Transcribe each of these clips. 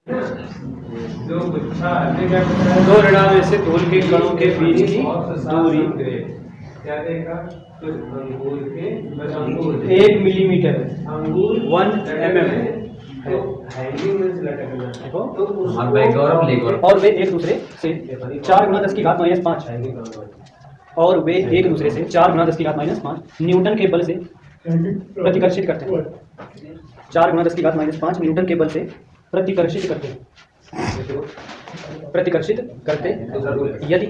दो ऋणावेश से धूल के कणों के बीच की दूरी 1 मिलीमीटर 1 mm और वे एक दूसरे से 4 गुना 10 की घात -5 और वे एक दूसरे से 4 गुना 10 की घात -5 न्यूटन के बल से प्रतिकर्षित करते हैं। 4 गुना 10 की घात -5 न्यूटन के बल से प्रतिकर्षित करते हैं। यदि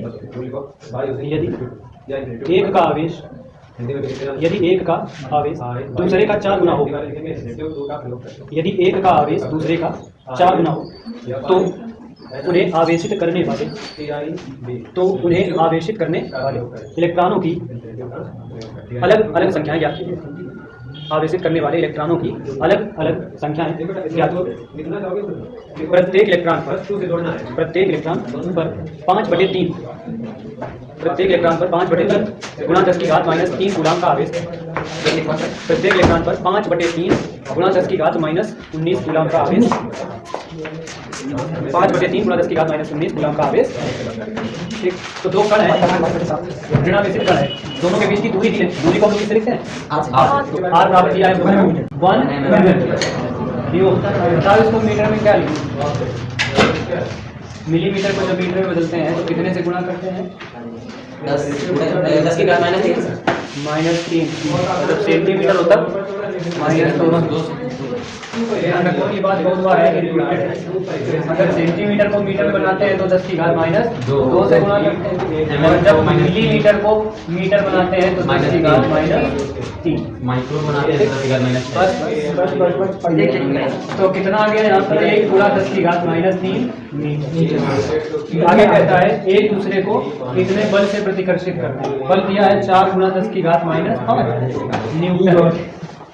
एक का आवेश दूसरे का 4 गुना हो, यदि एक का आवेश दूसरे का 4 गुना हो तो उन्हें आवेशित करने वाले इलेक्ट्रॉनों की अलग अलग संख्याएं ज्ञात कीजिए। आवेशित करने वाले इलेक्ट्रॉनों की अलग अलग संख्याएं ज्ञात कीजिए। प्रत्येक इलेक्ट्रॉन पर 5/3 गुणा 10 की घात -3 कूलम का आवेश। प्रत्येक इलेक्ट्रॉन पर 5/3 गुणा 10 की घात -19 कूलम का आवेश। 5/3 गुणा 10 की घात -19 कूलम का आवेश। ठीक, तो दो कण है, ऋणावेशित कण है, दोनों के बीच की दूरी दी है। दूरी को हम लोग किससे लिखते हैं? r बराबर दिया है 1 mm। बताओ इसको मीटर में क्या लिखें? मिलीमीटर को जब मीटर में बदलते हैं तो कितने से गुणा करते हैं? 10 की घात -3 जब सेंटीमीटर होता -2। ध्यान रखो ये बात बहुत बार है कि अगर सेंटीमीटर को मीटर में बनाते हैं तो 10 की घात -2 से गुणा करते हैं, और जब मिलीमीटर को मीटर बनाते हैं तो 10 की घात -3 माइक्रो बनाते हैं 10 की घात -3। तो कितना आ गया यहाँ पर? 1 गुणा 10 की घात -3 मीटर। आगे कहता है एक दूसरे को इतने बल से प्रतिकर्षित करते हैं। बल दिया है 4 गुणा 10 की घात -5 न्यूटन,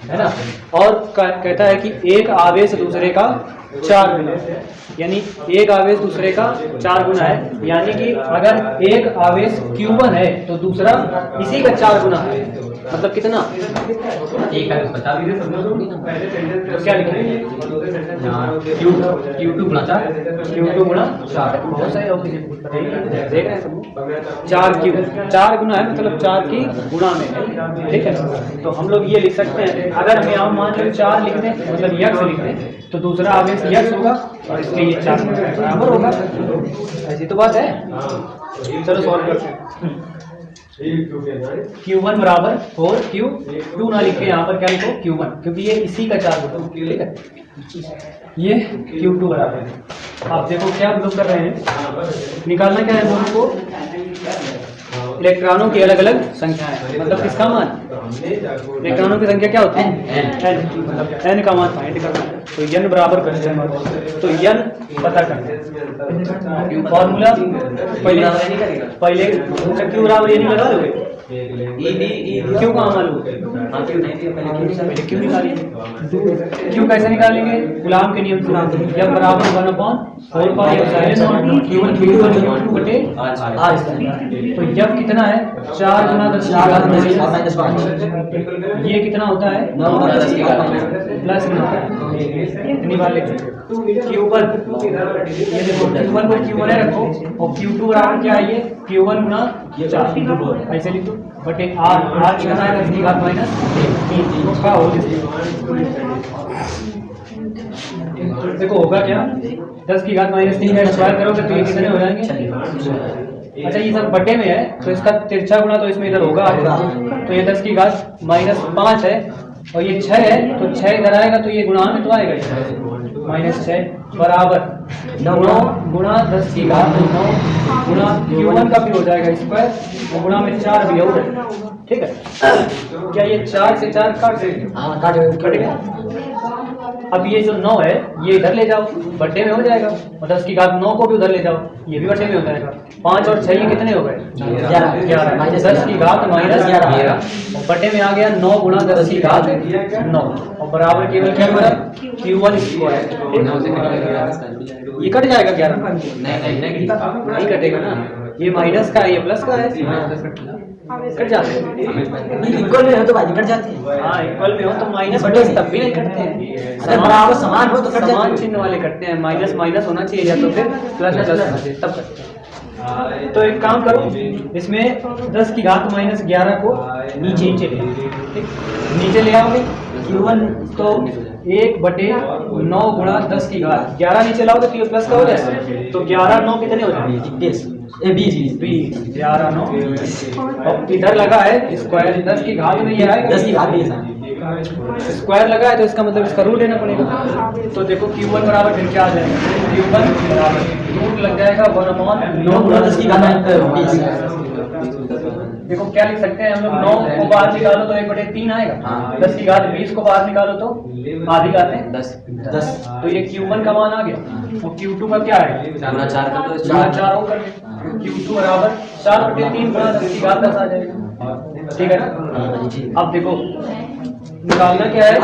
है ना। और कहता है कि एक आवेश दूसरे का 4 गुना, यानी एक आवेश दूसरे का 4 गुना है। यानी कि अगर एक आवेश Q1 है तो दूसरा इसी का 4 गुना है। मतलब कितना? एक आवेश 50 क्या लिखेंगे? Q2 गुणा 4 बहुत सही। देख रहे हैं सब 4 गुना है, मतलब 4 की गुणा में है। ठीक है, तो हम लोग ये लिख सकते हैं। अगर हम यहाँ मान लो 4 लिख दें, मतलब यक्स लिख दें, तो दूसरा आवेश यक्स होगा और इसके ये 4 बराबर होगा। ऐसी तो बात है। चलो सॉल्व करते हैं। Q1 बराबर 4Q2 ना लिखे, यहाँ पर क्या लिखो? Q1, क्योंकि ये इसी का 4 गुना। ठीक है, ये Q2 बराबर है। आप देखो क्या लोग कर रहे हैं, निकालना क्या है दोनों को? इलेक्ट्रॉनों की अलग अलग संख्याएं, मतलब किसका मान? इलेक्ट्रॉनों की संख्या क्या होती है? n, मतलब n का मान फाइंड करना है। तो n बराबर क्वेश्चन मार्क, तो n पता करना है। फॉर्मूला पहले Q बराबर ये नहीं लगा दोगे? क्यों कहाँ मालूम? पहले क्यों निकालेंगे? क्यों कैसे निकालेंगे? गुलाम के नियम से। जब बराबर 1/4 Q1 तो जब कितना है? 4 गुना 10 की घात -5। ये कितना होता है? 9 गुना 10 की घात प्लस इतनी बार लिख सकते। Q1 ये देखो, Q1 को Q1 रखो और Q2 बराबर क्या है? ये Q1 गुना 4 ऐसे लिखो बटे R कितना है? 10 की घात -3 का होल। देखो होगा क्या? 10 की घात -3 का स्क्वायर करोगे तो ये कितने हो जाएंगे? अच्छा, ये सब बटे में है तो इसका तिरछा गुना तो इसमें इधर होगा। तो ये 10 की घात -5 है और ये 6 है, तो 6 इधर आएगा तो ये गुणा में तो आएगा -6 बराबर 9 गुणा 10 की घात 9 गुणा Q1 का भी हो जाएगा स्क्वायर और गुणा में 4 भी होगा। ठीक है, क्या ये 4 से 4 काट गया? अब ये जो 9 है ये इधर ले जाओ, बट्टे में हो जाएगा, और 10 की घात 9 को भी उधर ले जाओ, ये भी बट्टे में हो जाएगा। 5 और 6 ये कितने हो गए? 11 10 की घात -11 और बट्टे में आ गया 9 गुणा 10 की घात 9 और बराबर केवल क्या बना? Q1 square. ये कट जाएगा 11? नहीं कटेगा ना, ये माइनस का है, ये प्लस का है। कट जाते हैं। नहीं इक्वल में हो तो भाई कट जाती है। हाँ इक्वल में हो तो माइनस बटे तब भी नहीं कटते हैं। अरे बराबर समान हो तो कट जाती समान है। चिन्ह वाले कटते हैं, माइनस माइनस होना चाहिए या तो फिर प्लस प्लस होना चाहिए तब कटते हैं। तो एक काम करो, इसमें 10 की घात माइनस 11 को नीचे ले आओ, ठीक नीचे ले आओगे Q1 तो 1/9 गुणा 10 की घात 11 नीचे लाओगे तो ये प्लस का हो जाएगा, तो 11 9 कितने हो जाएंगे? 20 11 9 और इधर लगा है स्क्वायर 10 की घात में ये आएगा 10 की घात भी है स्क्वायर लगा है तो इसका मतलब इसका रूट लेना पड़ेगा। तो देखो Q1 बराबर फिर क्या आ जाएगा? Q1 बराबर रूट लग जाएगा 1/9 गुणा 10 की घात 20। देखो क्या लिख सकते हैं हम लोग? 9 को बाहर निकालो तो 1/3 आएगा, 10 की घात 20 को बाहर निकालो तो आधी घात है 10। तो ये Q1 का मान आ गया और Q2 का क्या है? 4 और कर Q2 बराबर 4/3 गुणा 10 की घात 10 आ जाएगा, ठीक है ना? अब देखो निकालना क्या है?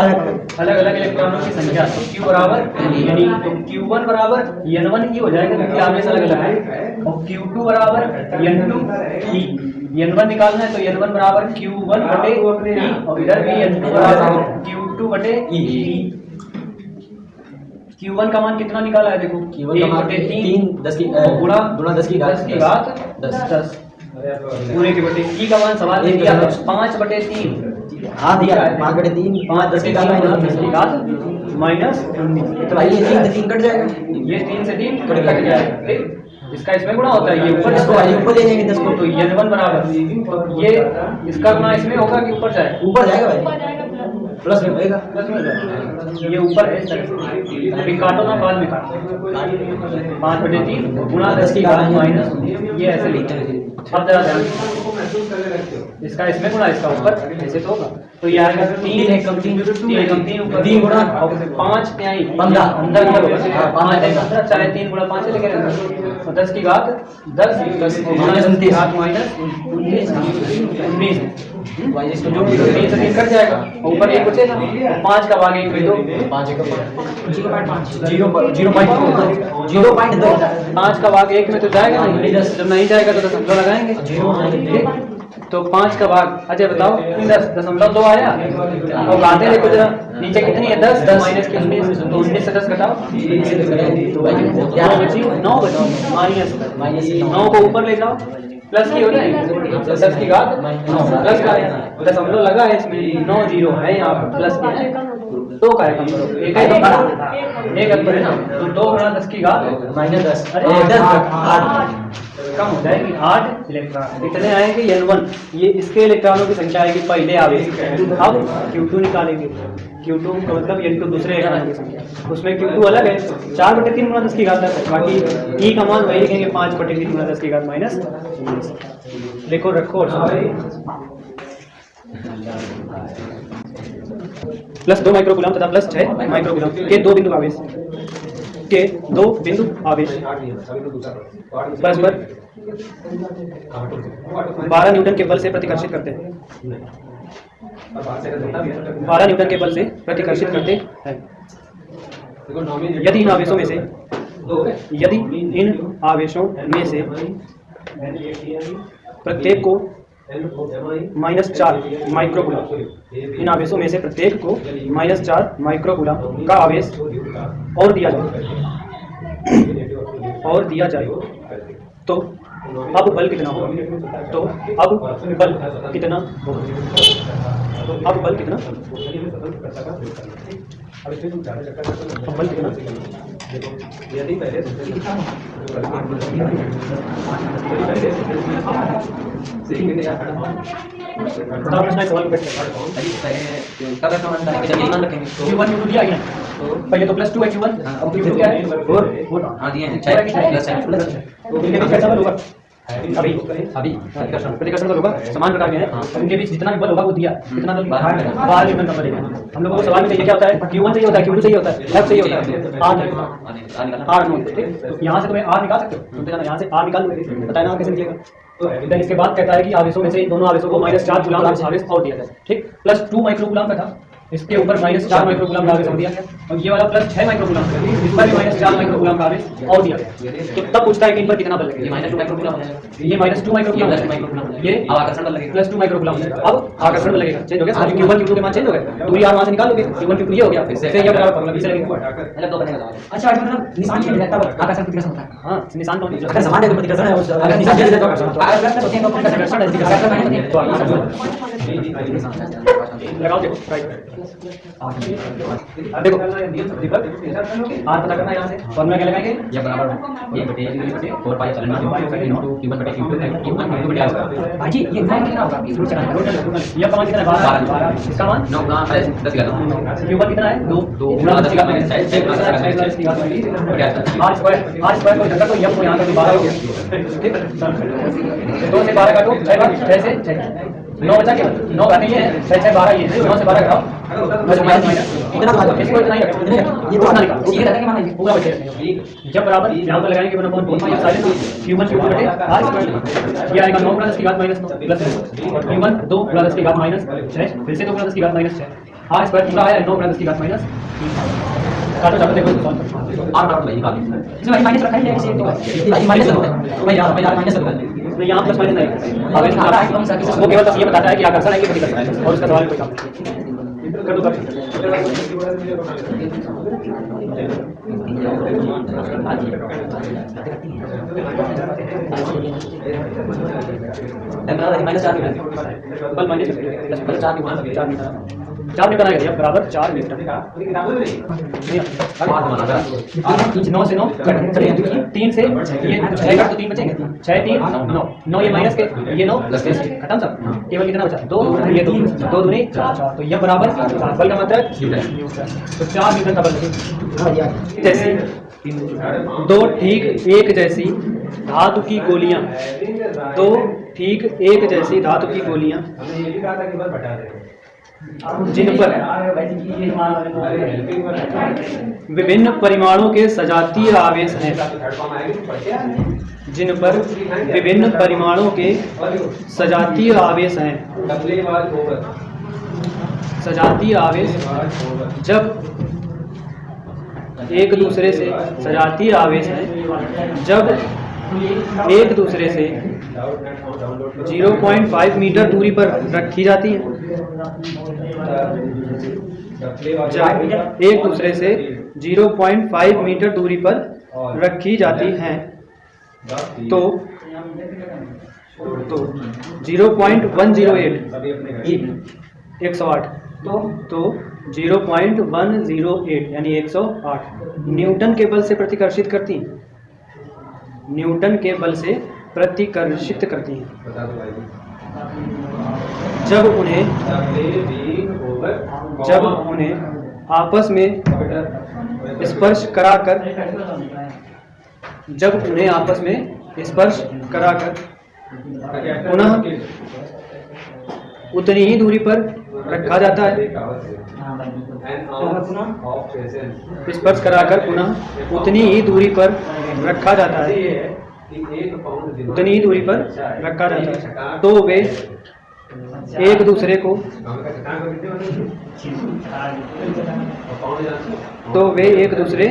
अलग अलग इलेक्ट्रॉनों की संख्या। तो Q बराबर यानी तो Q1 बराबर N1 की हो जाएगा क्योंकि आवेश अलग अलग है, और Q2 बराबर N2 E। N1 निकालना है तो N1 बराबर Q1/E और इधर भी N2 बराबर Q2/E। Q1 का मान कितना निकाला है? देखो 1/3 10 की गुणा 10 की घात 10 पूरे के बटे E का मान सवाल में दिया 5/3। हाँ दिया 5/3 5 10 की घात माइनस तो भाई ये 3 कट जाएगा। ये 3 से 3 कट जाएगा, ठीक? इसका इसमें गुणा होता है, ये ऊपर इसको भाई ऊपर ले जाएंगे 10 को तो N1 बराबर तो ये इसका गुणा इसमें होगा कि ऊपर जाएगा? ऊपर जाएगा भाई प्लस में होएगा। प्लस में जाएगा, ये ऊपर है इस तरह से। अभी काटो ना, बाद में काटो। 5/3 गुणा 10 की घात माइनस ये ऐसे लिखते हैं। अब जरा ध्यान इसका इसमें गुणा इसका ऊपर ऐसे तो होगा, तो ये आएगा 3 एकम 3 ऊपर 3 गुणा 5 क्या है 15 अंदर क्या होगा 5 15 चाहे 3 गुणा 5 लेके रहना, तो 10 की घात 10 माइनस 29 घात माइनस 19 तो जो 3 से 3 कट जाएगा ऊपर एक बचेगा, 5 का भाग 1 में 2 5 का भाग 1 में तो जाएगा नहीं, जब नहीं जाएगा तो दशमलव लगाएंगे, तो 5 का भाग अजय बताओ 10.2 आया और गाते देखो जरा नीचे कितनी है 10 माइनस की 19 तो 19 से 10 घटाओ 9 बचाओ माइनस 9 को ऊपर ले जाओ प्लस की हो जाएगी 10 की घात प्लस का दशमलव लगा है इसमें 9 0 है यहाँ पर प्लस के है 2 का है कम करो एक है एक अंतर है ना, तो 2 गुणा 10 की घात माइनस 10 अरे 10 कम हो जाएगी 8 इलेक्ट्रॉन कितने आएंगे N1 ये इसके इलेक्ट्रॉनों की संख्या आएगी पहले आवेश। अब Q2 निकालेंगे, Q2 का मतलब N2 दूसरे इलेक्ट्रॉनों की संख्या, उसमें Q2 अलग है 4/3 गुणा 10 की घात 10 बाकी E का मान वही लिखेंगे 5/3 गुणा 10 की घात माइनस 19। देखो रखो और प्लस 2 माइक्रोकूलम तथा प्लस 6 माइक्रोकूलम के 2 बिंदु आवेश के 2 बिंदु आवेश परस्पर 12 न्यूटन के बल से प्रतिकर्षित करते हैं 12 न्यूटन के बल से प्रतिकर्षित करते हैं। यदि इन आवेशों में से प्रत्येक को -4 माइक्रोकूलम इन आवेशों में से प्रत्येक को -4 माइक्रोकूलम का आवेश और दिया जाए तो अब बल कितना होगा? तो अब बल कितना होगा? अब बल कितना पहले तो +2 है Q1 अब Q2 क्या है और अभी प्रतिकर्षण बल होगा समान प्रकार के हैं, उनके बीच जितना भी बल होगा वो दिया कितना बल 12 न्यूटन का बल है। हम लोगों को सवाल में चाहिए क्या होता है Q1 चाहिए होता है Q2 चाहिए होता है F चाहिए होता है R नोट, ठीक? तो यहाँ से तुम्हें R निकाल सकते हो, तुम यहाँ से R निकाल लो, बताया ना कैसे निकलेगा। तो इधर इसके बाद कहता है कि आवेशों में से दोनों आवेशों को -4 कूलम आवेश और दिया जाए, ठीक? +2 माइक्रोकूलम का था इसके ऊपर -4 माइक्रोकूलम का आवेश और दिया गया, और ये वाला +6 माइक्रोकूलम, इस पर भी -4 माइक्रोकूलम का आवेश और दिया गया। तो तब पूछता है कि इन पर कितना बल लगेगा। ये -2 माइक्रोकूलम है, ये -2 माइक्रोकूलम, ये 10 माइक्रोकूलम, ये अब आकर्षण बल लगेगा +2 माइक्रोकूलम। अब आकर्षण बल लगेगा, चेंज हो गया, Q1 Q2 के मान चेंज हो गए, दूरी R वहां से निकाल लोगे, Q1 Q2 ये हो गया, फिर ये बराबर फॉर्मूला से लगेगा। मतलब 2 बनेगा। अच्छा मतलब निशान चेंज रहता है आकर्षण प्रतिकर्षण होता है। हां, निशान तो अगर समान है तो प्रतिकर्षण है, अगर निशान चेंज है तो आकर्षण होता है। अगर होते हैं तो प्रतिकर्षण है, प्रतिकर्षण है तो लगाओ, देखो राइट। देखो R पता करना है यहाँ से, फॉर्मूला क्या लगाएंगे? ये बराबर 1/4 पाई चलन Q1 बटे Q2 Q1 Q2 बटे R। भाई ये मान कितना होगा? रूट चला ये का मान कितना है? 12। इसका मान 9 गुना 10 की घात 9। Q1 कितना है? 2 गुना 10 की घात 6 6 गुना 10 की घात 6 R स्क्वायर को इधर तो यम को यहाँ तक 12 हो गया, ठीक है। 2 से 12 काटो, 6 से 6 9 बचा क्या? 9 घाते ये है, 6 6 12 ये है, 9 से 12 घटाओ बस माइनस इतना तो इसको इतना ही रखो, ये तो निकाल ये रहता है कि मान लीजिए पूरा बचे जब बराबर यहाँ पर लगाएंगे 1/4 साइड Q1 Q2 बटे R स्क्वायर, ये आएगा 9 × 10 की घात -9 प्लस Q1 2 × 10 की घात -6, फिर से 2 × 10 की घात -6, R स्क्वायर पूरा है 9 × 10 की घात -3। काटो चाटो देखो R बराबर निकाल। इसमें माइनस रखा है ऐसे तो माइनस होता है भाई यार माइनस होता है। इसमें यहाँ प्लस माइनस नहीं, आवेश आ रहा है, वो केवल बस ये बताता है कि आकर्षण है कि प्रतिकर्षण है, और उसका सवाल कोई काम नहीं। कर दो -4 बल माइनस 4 मीटर आएगा, बराबर 4 मीटर। 9 से 9 3 से ये 6 काट तो 3 बचेंगे, 6 3 9 9 ये माइनस के ये 9 प्लस के खत्म सब, केवल कितना बचा 2 ये 2 2 दूनी 4 तो ये बराबर बल का मतलब तो 4 न्यूटन का बल। जैसे दो ठीक एक जैसी धातु की गोलियां, दो ठीक एक जैसी धातु की गोलियां जिन पर विभिन्न परिमाणों के सजातीय आवेश हैं, जिन पर विभिन्न परिमाणों के सजातीय आवेश हैं, सजातीय आवेश जब एक दूसरे से सजातीय आवेश हैं जब एक दूसरे से 0.5 मीटर दूरी पर रखी जाती है, जब एक दूसरे से 0.5 मीटर दूरी पर रखी जाती हैं तो 0.108 108 तो 0.108 यानी 108 न्यूटन के बल से प्रतिकर्षित करती हैं, न्यूटन के बल से प्रतिकर्षित करती हैं जब उन्हें आपस में स्पर्श कराकर पुनः उतनी ही दूरी पर रखा जाता है, स्पर्श कराकर पुनः उतनी ही दूरी पर रखा जाता है, उतनी ही दूरी पर रखा जाता है तो वे एक दूसरे को 0.144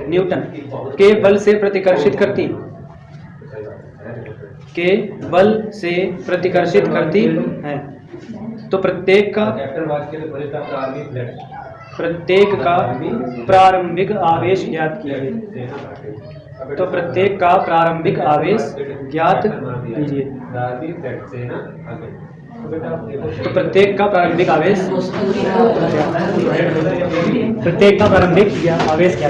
न्यूटन के बल से प्रतिकर्षित करती हैं। तो प्रत्येक का प्रारंभिक आवेश ज्ञात कीजिए। तो प्रत्येक का प्रारंभिक आवेश ज्ञात कीजिए। तो प्रत्येक का प्रारंभिक आवेश क्या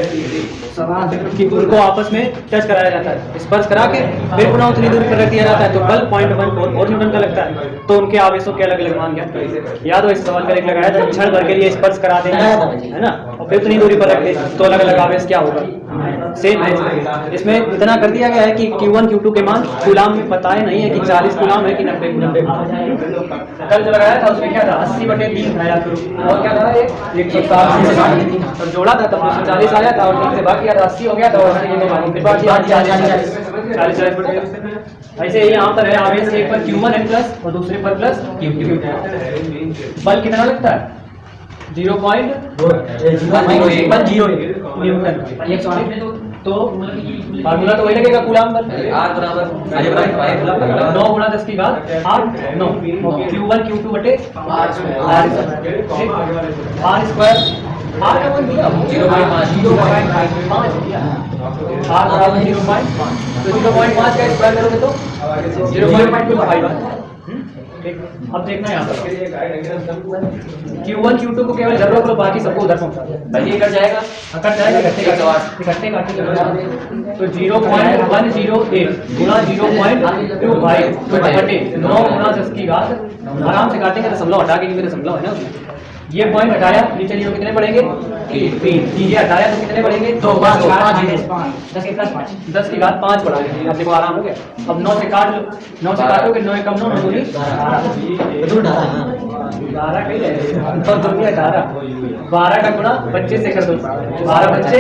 कि उनको आपस में टच कराया जाता है, स्पर्श करा के फिर पुनः उतनी दूरी पर रख दिया जाता है तो बल 0.144 न्यूटन का लगता है। तो उनके आवेशों के अलग अलग मान ज्ञात करें। याद हो इस सवाल का एक लगाया था, क्षण भर के लिए स्पर्श करा देंगे है ना, और फिर उतनी दूरी पर रख दे तो अलग अलग आवेश क्या होगा, सेम है। इसमें इतना कर दिया गया है कि Q1 Q2 के मान कूलाम में बताए नहीं है कि 40 कूलाम है कि 90 कूलाम। कल जो लगाया था उसमें क्या था 80/3 था याद करो, और क्या था 160 और जोड़ा था तब 240 आया था और 3 से भाग किया था 80 हो गया था और फिर बाकी 40 ऐसे ही यहाँ पर है आवेश एक पर Q1 है प्लस और दूसरे पर प्लस Q2। बल कितना लगता है 0.1 न्यूटन। तो फार्मूला तो वही लगेगा कूलाम बल R बराबर 9 गुणा 10 की घात 8 9 Q1 Q2 बटे R स्क्वायर R का मान दिया 0.5 दिया R बराबर 0.5 तो 0.5 का स्क्वायर करोगे तो 0.25 ठीक। अब देखना यहाँ पर Q1 Q2 को केवल इधर रखो, बाकी सबको उधर पहुंचा दो। भाई ये कट जाएगा कट जाएगा इकट्ठे काटे तो 0.108 गुणा 0.25 बटे 9 गुणा 10 की घात आराम से काटेंगे दशमलव हटा के, क्योंकि दशमलव है ना उसमें। ये पॉइंट हटाया, नीचे जीरो कितने पड़ेंगे 3। ये हटाया तो कितने पड़ेंगे 2 5 10 की घात 5 पड़ा गया। अब देखो आराम हो गया। अब 9 से काट लो, 9 से काटोगे 9 कम 9 दूनी 12 कहीं है तो दूनी 18 12 का गुणा 25 से कर दो 12 बच्चे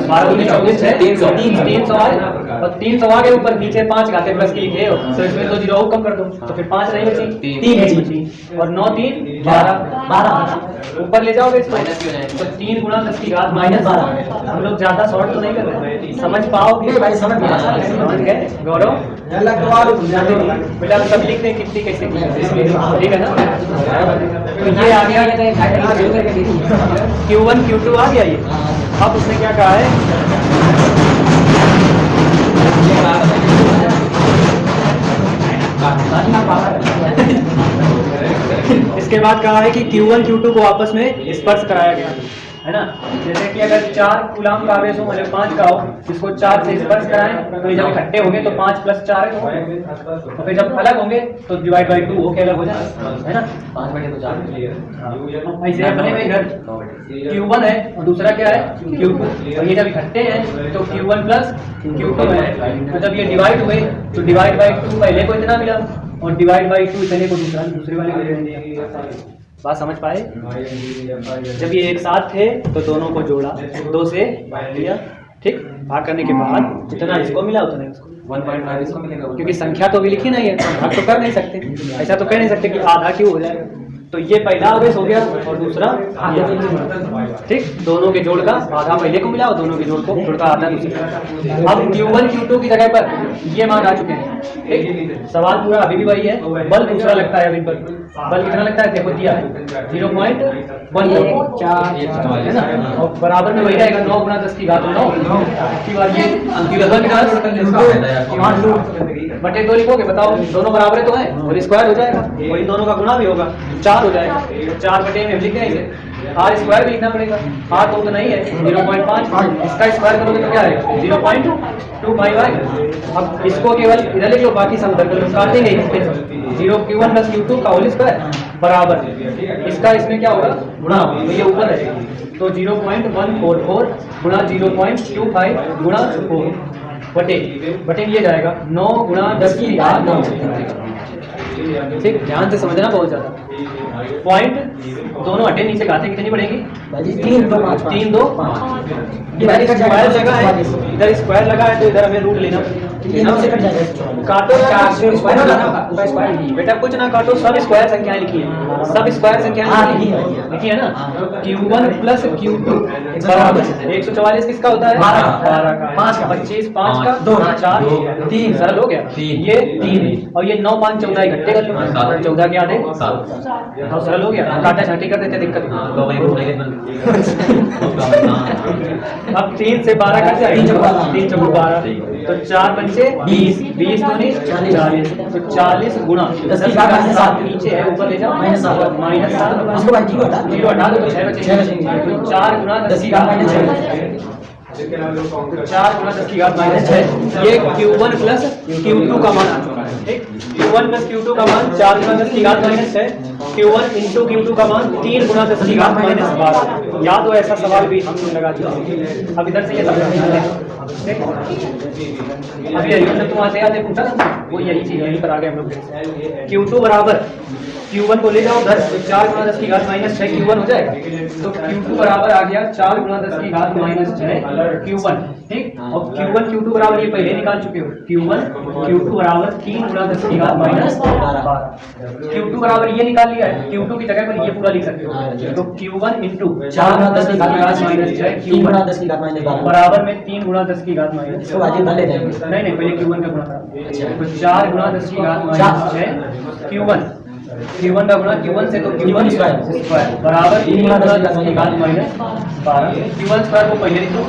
12 दूनी 24 है 300 आए और 300 आ गए ऊपर नीचे 5 घाते प्लस की लिखे हो तो इसमें तो जीरो कम कर दो तो फिर 5 नहीं बची 3 बची और 9 3 12 ऊपर ले जाओगे इसको तो 3 गुणा 10 की घात -12। हम लोग ज्यादा शॉर्ट तो नहीं कर रहे, समझ पाओगे भाई? समझ गए गौरव? बेटा सब लिख दें कितनी कैसे ठीक है ना। तो ये आ गया Q1 Q2 आ गया ये। अब उसने क्या कहा है इसके बाद कहा है कि Q1 Q2 को आपस में स्पर्श कराया गया है ना। जैसे कि अगर 4 कूलाम का आवेश हो मतलब 5 का हो, इसको 4 से स्पर्श कराएं तो जब इकट्ठे होंगे तो 5 + 4 तो फिर जब अलग होंगे तो डिवाइड बाई 2 होके अलग हो जाए है ना। 5 बटे तो 4 ऐसे बने हुए इधर Q1 है और दूसरा क्या है Q2 और ये जब इकट्ठे हैं तो Q1 + Q2 है। तो जब ये डिवाइड हुए तो डिवाइड बाई 2 पहले को इतना मिला और डिवाइड बाई 2 इतने को दूसरे वाले को दिया। बात समझ पाए? जब ये एक साथ थे तो दोनों को जोड़ा 2 से दिया ठीक। भाग करने के बाद जितना इसको मिला उतना इसको 1.5 इसको मिलेगा क्योंकि संख्या तो अभी लिखी नहीं है तो भाग तो कर नहीं सकते, ऐसा तो कह नहीं सकते कि आधा क्यों हो जाएगा। तो ये पहला आवेश हो गया और दूसरा ठीक। दोनों के जोड़ का आधा पहले को मिला और दोनों के जोड़ को जोड़ का आधा दूसरे। अब Q1 Q2 की जगह पर ये मान आ चुके हैं ठीक। सवाल पूरा अभी भी वही है, बल दूसरा लगता है अभी पर। बल कितना लगता है देखो दिया 0.1 है ना और बराबर में वही रहेगा 9 गुणा 10 की घात 9 की बात ये बटे 2 लिखोगे। बताओ दोनों बराबर तो है और स्क्वायर हो जाएगा, वही दोनों का गुणा भी होगा 4 हो जाएगा। 4 बटे में लिख दें इसे R स्क्वायर भी लिखना पड़ेगा। R तो नहीं है 0.5 इसका स्क्वायर करोगे तो क्या आएगा 0.25 आएगा। अब इसको केवल इधर लिख लो, बाकी सब उधर काटेंगे 0 Q1 + Q2 का होल स्क्वायर बराबर इसका इसमें क्या होगा गुणा तो ये ऊपर है तो 0.144 गुणा 0.25 गुणा 4 बटे ये जाएगा 9 गुणा 10 की घात 9 ठीक। ध्यान से समझना बहुत ज्यादा पॉइंट दोनों हटे नीचे घाते कितनी पड़ेगी 3 2 5 इधर स्क्वायर लगा है, इधर स्क्वायर लगा है तो इधर हमें रूट लेना काटो बेटा कुछ ना काटो, सब स्क्वायर संख्याएं लिखी है, सब स्क्वायर संख्याएं लिखी है ना। Q1 + Q2 बराबर 144 किसका होता है 12 का 5 का 25 5 का 2 4 3 सरल हो गया ये 3 और ये 9 5 14 इकट्ठे कर लो 14 के आधे 7 सरल हो गया। काटा छाटी कर देते दिक्कत अब 3 से 12 कट जाए 3 चौको 12 तो 4 बच्चे 20 20 दूनी 40 तो 40 गुणा 10 की घात 7 नीचे है ऊपर ले जाओ -7 उसको बाकी जीरो हटा दो तो 6 बचे 4 गुणा 10 की घात -6 4 गुणा 10 की घात -6 ये Q1 + Q2 का मान आ चुका है ठीक। Q1 प्लस Q2 का मान 4 गुना 10 की घात माइनस 6, Q1 इंटू Q2 का मान 3 गुना 10 की घात माइनस 12। या तो ऐसा सवाल भी हम लगा दिया। अब इधर से ये समझना है, ठीक। अब यही जब तुम आते पूछा ना, वो यही चीज यहीं पर आ गए हम लोग। Q2 बराबर Q1 को ले जाओ 10, 4 गुना 10 की घात माइनस 6 Q1 हो जाएगा। तो Q2 बराबर आ गया 4 गुना 10 की घात माइनस 6 Q1, ठीक। और Q1 Q2 बराबर ये पहले निकाल चुके हो, Q1 Q2 बराबर 3 गुना 10 की घात माइनस 12। Q2 बराबर ये निकाल लिया है, Q2 की जगह पर ये पूरा लिख सकते हो। तो Q1 इंटू 4 गुना 10 की घात माइनस 6 3 गुना 10 की घात माइनस 12 बराबर में 3 गुना 10 की घात माइनस। इसको आगे भर ले जाएंगे। नहीं पहले Q1 का गुणा करो। अच्छा। तो 4 गुना 10 की घात माइनस 6 Q1 का गुणा Q1 से, तो Q1 स्क्वायर बराबर 3 गुना 10 की घात माइनस 12। Q1 स्क्वायर को पहले लिखो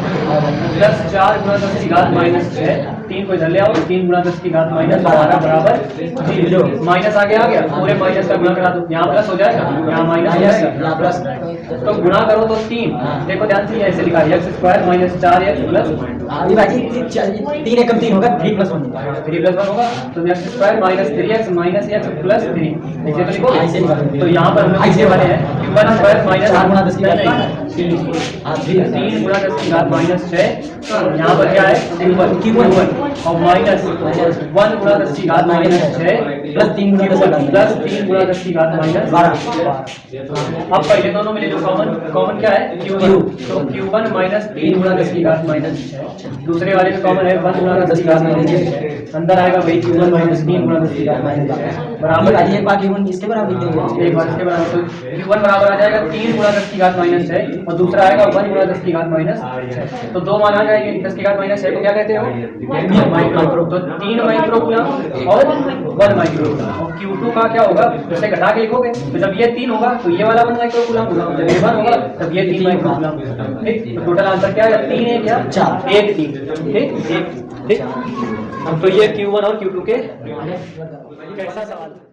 प्लस 4 गुना 10 की घात माइनस 6, 3 को इधर ले आओ, 3 गुना 10 की घात माइनस 12 बराबर 0। माइनस आगे आ गया, पूरे माइनस का गुणा करा दो, यहाँ प्लस हो जाएगा, यहाँ माइनस हो जाएगा, यहाँ प्लस। तो गुणा करो तो 3। देखो ध्यान से ऐसे लिखा x square minus 4x plus अभी भाई 3 एकम 3 होगा, 3 प्लस 1 3 प्लस 1 होगा, तो x square minus 3x minus x plus 3 ऐसे तो लिखो। ऐसे लिखा। तो यहाँ पर हम लोग ऐसे वाले हैं Q1 स्क्वायर माइनस 4 गुना 10 की घात 3 गुना 10 की घात माइनस 6, यहाँ पर क्या है Q1 और माइनस 1 गुना 10 की घात माइनस 6 प्लस 3 गुना 10 प्लस 3 गुना 10 की घात माइनस 12। अब पहले दोनों में ले लो कॉमन क्या है Q1, तो Q1 माइनस 3 गुना 10 की घात माइनस 6, दूसरे वाले में कॉमन है 1 गुना 10 की घात माइनस 6, अंदर आएगा वही Q1 माइनस 3 गुना 10 की घात माइनस 6 बराबर एक बार Q1 इसके बराबर लिख देंगे। एक बार इसके बराबर, तो Q1 बराबर आ जाएगा 3 गुना 10 की घात माइनस 6 और दूसरा आएगा 1 गुना 10 की घात माइनस 6। तो दो मान आ जाएंगे, 10 की घात माइनस 6 को क्या कहते हो माइक्रो, तो 3 माइक्रो कूलम और 1 माइक्रो कूलम। और Q2 का क्या होगा, उसे घटा के लिखोगे, तो जब ये 3 होगा तो ये वाला 1 माइक्रो कूलम होगा, जब ये 1 होगा तब ये 3 माइक्रो कूलम होगा, ठीक। तो टोटल आंसर क्या है, 3 1 या 4 1 3, ठीक। तो ये Q1 और Q2 के कैसा सवाल।